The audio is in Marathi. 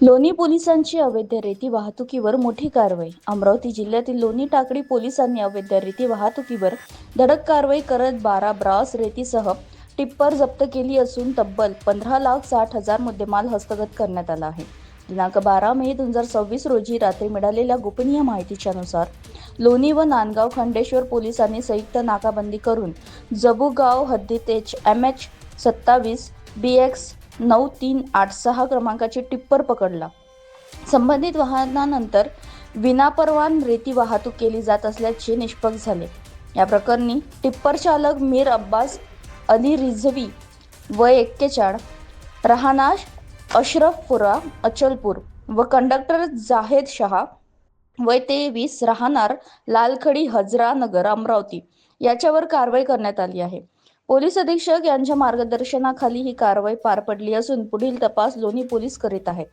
लोणी पोलिसांची अवैध रेती वाहतुकीवर मोठी कारवाई. अमरावती जिल्ह्यातील लोणी टाकळी पोलिसांनी अवैध रेती वाहतुकीवर धडक कारवाई करत 12 ब्रास रेतीसह टिप्पर जप्त केली असून तब्बल 15,60,000 मुद्देमाल हस्तगत करण्यात आला आहे. दिनांक 12 मे 2026 रोजी रात्री मिळालेल्या गोपनीय माहितीच्यानुसार लोणी व नांदगाव खंडेश्वर पोलिसांनी संयुक्त नाकाबंदी करून जबुगाव हद्दीत MH 27 BX 9386 क्रमांकाचे टिप्पर पकडला. संबंधित वाहनानंतर विनापरवान रेती वाहतूक केली जात असल्याचे निष्पन्न झाले. या प्रकरणी टिप्पर चालक मीर अब्बास अली रिझवी वय 41 राहणार अशरफपुरा अचलपूर व कंडक्टर जाहेद शहा वय 23 राहणार लालखडी हजरा नगर अमरावती याच्यावर कारवाई करण्यात आली आहे. पोलीस अधीक्षक यांच्या मार्गदर्शनाखाली ही कारवाई पार पडली असून पुढील तपास लोणी पोलीस करीत आहेत.